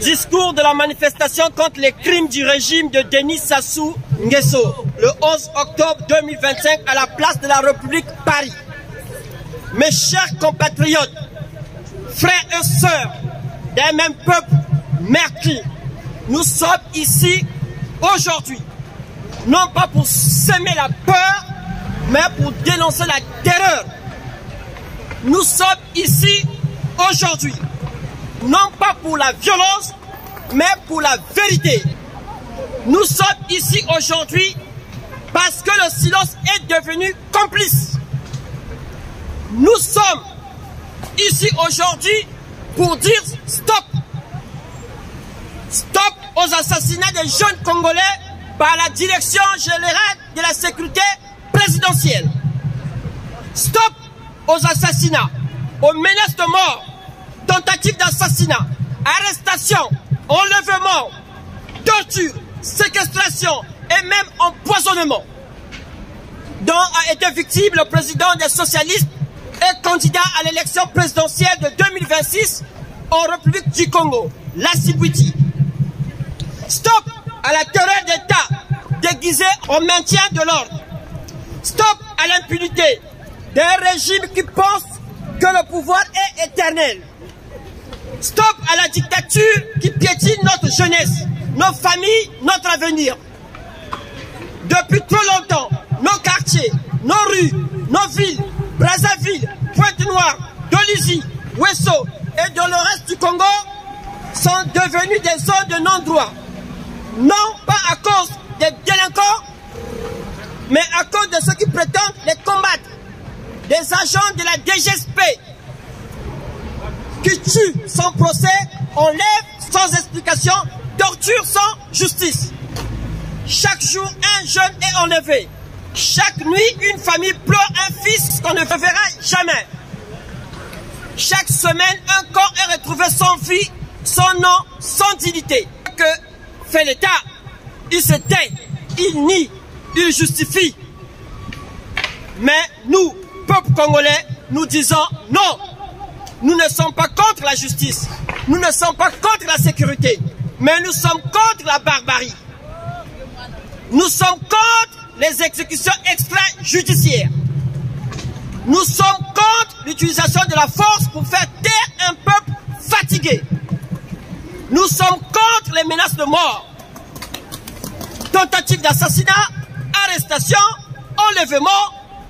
Discours de la manifestation contre les crimes du régime de Denis Sassou Nguesso, le 11 octobre 2025 à la place de la République Paris. Mes chers compatriotes, frères et sœurs d'un même peuple meurtri, nous sommes ici aujourd'hui, non pas pour semer la peur, mais pour dénoncer la terreur. Nous sommes ici aujourd'hui, non pas pour la violence, mais pour la vérité. Nous sommes ici aujourd'hui parce que le silence est devenu complice. Nous sommes ici aujourd'hui pour dire stop. Stop aux assassinats des jeunes Congolais par la Direction générale de la sécurité présidentielle. Stop aux assassinats, aux menaces de mort, tentatives d'assassinat, arrestations, enlèvements, torture, séquestration et même empoisonnement, dont a été victime le président des socialistes et candidat à l'élection présidentielle de 2026 en République du Congo, Lassy Bouiti. Stop à la terreur d'État déguisée en maintien de l'ordre. Stop à l'impunité d'un régime qui pense que le pouvoir est éternel. Stop à la dictature qui piétine notre jeunesse, nos familles, notre avenir. Depuis trop longtemps, nos quartiers, nos rues, nos villes, Brazzaville, Pointe-Noire, Dolisie, Wesso et dans le reste du Congo sont devenus des zones de non-droit. Non pas à cause des délinquants, mais à cause de ceux qui prétendent les combattre. Des agents de la DGSP qui tuent sans procès, enlèvent sans explication, torturent sans justice. Chaque jour, un jeune est enlevé. Chaque nuit, une famille pleure un fils qu'on ne verra jamais. Chaque semaine, un corps est retrouvé sans vie, sans nom, sans dignité. Que fait l'État? Il se tait, il nie, il justifie. Mais nous, peuple congolais, nous disons non. Nous ne sommes pas contre la justice. Nous ne sommes pas contre la sécurité. Mais nous sommes contre la barbarie. Nous sommes contre les exécutions extrajudiciaires. Nous sommes contre l'utilisation de la force pour faire taire un peuple fatigué. Nous sommes contre les menaces de mort, tentatives d'assassinat, arrestations, enlèvements,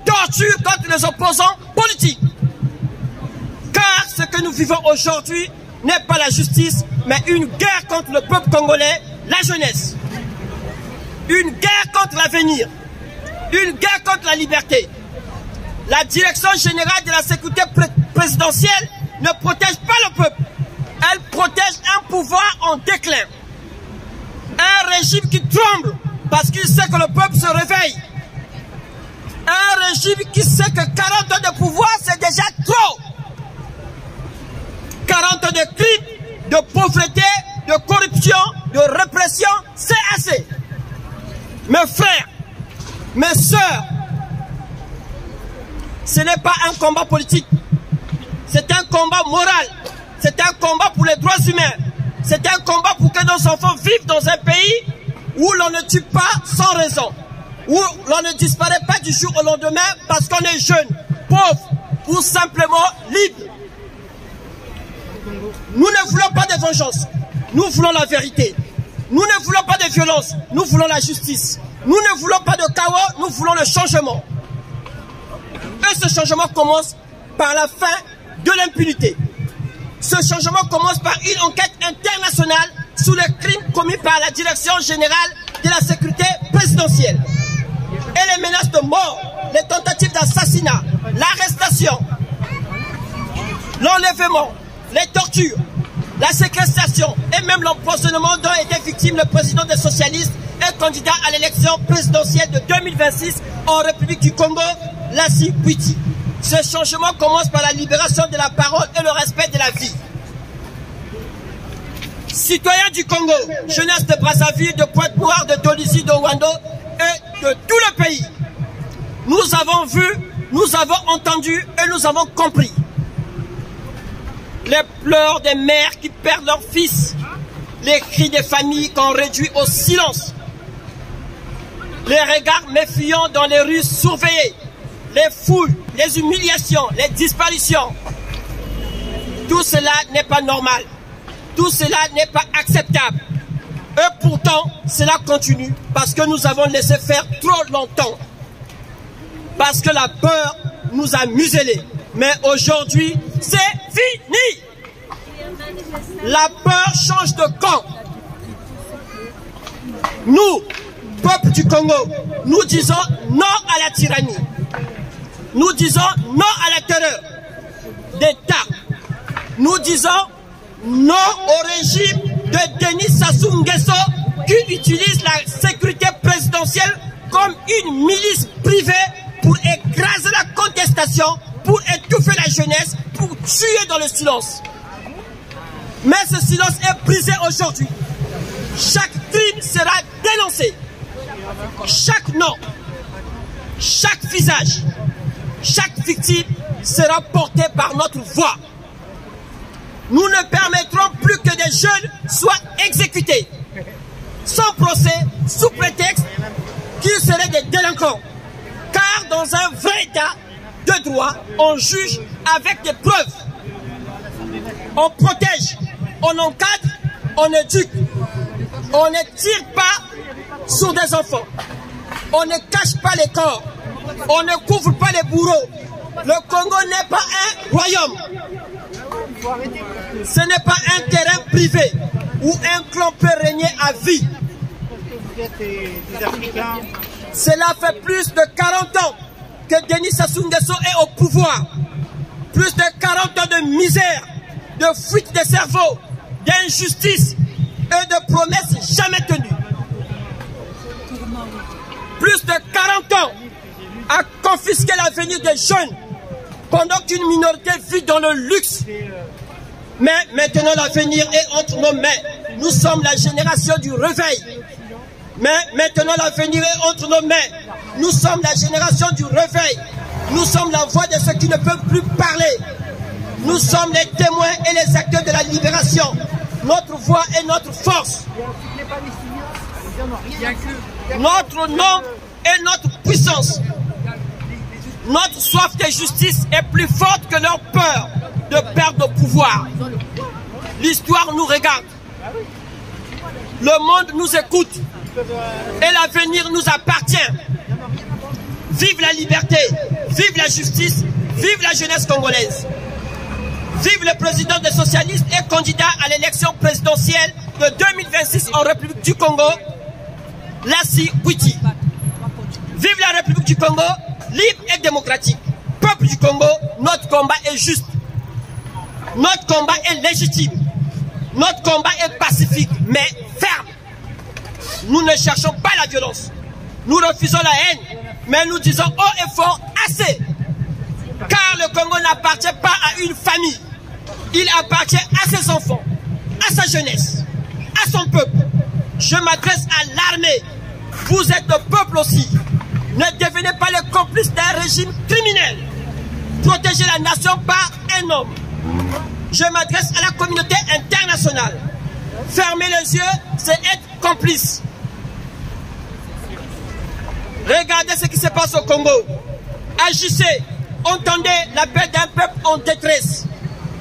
torture contre les opposants politiques. Car ce que nous vivons aujourd'hui n'est pas la justice, mais une guerre contre le peuple congolais, la jeunesse. Une guerre contre l'avenir. Une guerre contre la liberté. La Direction générale de la sécurité présidentielle ne protège pas le peuple. Elle protège un pouvoir en déclin. Un régime qui tremble parce qu'il sait que le peuple se réveille. Un régime qui sait que 40 ans de pouvoir, c'est déjà trop. 40 ans de crimes, de pauvreté, de corruption, de répression, c'est assez. Mes frères, mes sœurs, ce n'est pas un combat politique. C'est un combat moral. C'est un combat pour les droits humains. C'est un combat pour que nos enfants vivent dans un pays où l'on ne tue pas sans raison. Où l'on ne disparaît pas du jour au lendemain parce qu'on est jeune, pauvre ou simplement libre. Nous ne voulons pas de vengeance. Nous voulons la vérité. Nous ne voulons pas de violence. Nous voulons la justice. Nous ne voulons pas de chaos. Nous voulons le changement. Et ce changement commence par la fin de l'impunité. Ce changement commence par une enquête internationale sur les crimes commis par la Direction générale de la sécurité présidentielle. Et les menaces de mort, les tentatives d'assassinat, l'arrestation, l'enlèvement, les tortures, la séquestration et même l'empoisonnement dont était victime le président des socialistes et candidat à l'élection présidentielle de 2026 en République du Congo, Lassy Bouiti. Ce changement commence par la libération de la parole et le respect de la vie. Citoyens du Congo, jeunesse de Brazzaville, de Pointe-Noire, de Dolisie, de Wando et de tout le pays, nous avons vu, nous avons entendu et nous avons compris. Les pleurs des mères qui perdent leurs fils, les cris des familles qu'on réduit au silence, les regards méfiants dans les rues surveillées, les fouilles, les humiliations, les disparitions. Tout cela n'est pas normal. Tout cela n'est pas acceptable. Et pourtant, cela continue parce que nous avons laissé faire trop longtemps. Parce que la peur nous a muselés. Mais aujourd'hui, c'est fini. La peur change de camp. Nous, peuple du Congo, nous disons non à la tyrannie. Nous disons non à la terreur d'État. Nous disons non au régime de Denis Sassou Nguesso qui utilise la sécurité présidentielle comme une milice privée pour écraser la contestation, pour étouffer la jeunesse, pour tuer dans le silence. Mais ce silence est brisé aujourd'hui. Chaque crime sera dénoncé. Chaque nom, chaque visage, chaque victime sera porté par notre voix. Nous ne permettrons plus que des jeunes soient exécutés sans procès, sous prétexte qu'ils seraient des délinquants. Car dans un vrai état de droit, on juge avec des preuves. On protège, on encadre, on éduque. On ne tire pas sur des enfants. On ne cache pas les corps. On ne couvre pas les bourreaux. Le Congo n'est pas un royaume. Ce n'est pas un terrain privé où un clan peut régner à vie. Cela fait plus de 40 ans que Denis Sassou Nguesso est au pouvoir. Plus de 40 ans de misère, de fuite des cerveaux, d'injustice et de promesses jamais tenues. Plus de 40 ans à confisquer l'avenir des jeunes pendant qu'une minorité vit dans le luxe. Mais maintenant l'avenir est entre nos mains. Nous sommes la génération du réveil. Mais maintenant l'avenir est entre nos mains. Nous sommes la génération du réveil. Nous sommes la voix de ceux qui ne peuvent plus parler. Nous sommes les témoins et les acteurs de la libération. Notre voix est notre force. Notre nom est notre puissance. Notre soif de justice est plus forte que leur peur de perdre le pouvoir. L'histoire nous regarde. Le monde nous écoute. Et l'avenir nous appartient. Vive la liberté, vive la justice, vive la jeunesse congolaise. Vive le président des socialistes et candidat à l'élection présidentielle de 2026 en République du Congo, Lassi Witi. Vive la République du Congo, libre et démocratique. Peuple du Congo, notre combat est juste. Notre combat est légitime. Notre combat est pacifique, mais ferme. Nous ne cherchons pas la violence. Nous refusons la haine, mais nous disons haut et fort assez. Car le Congo n'appartient pas à une famille. Il appartient à ses enfants, à sa jeunesse, à son peuple. Je m'adresse à l'armée. Vous êtes le peuple aussi. Ne devenez pas les complices d'un régime criminel. Protégez la nation par un homme. Je m'adresse à la communauté internationale. Fermer les yeux, c'est être complice. Regardez ce qui se passe au Congo. Agissez, entendez l'appel d'un peuple en détresse.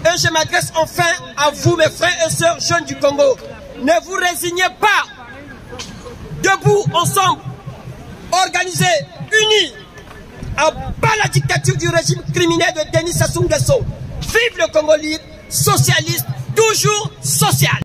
Et je m'adresse enfin à vous, mes frères et sœurs jeunes du Congo. Ne vous résignez pas. Debout, ensemble, organisés, unis, à bas la dictature du régime criminel de Denis Sassou Nguesso. Vive le Congo libre, socialiste, toujours social.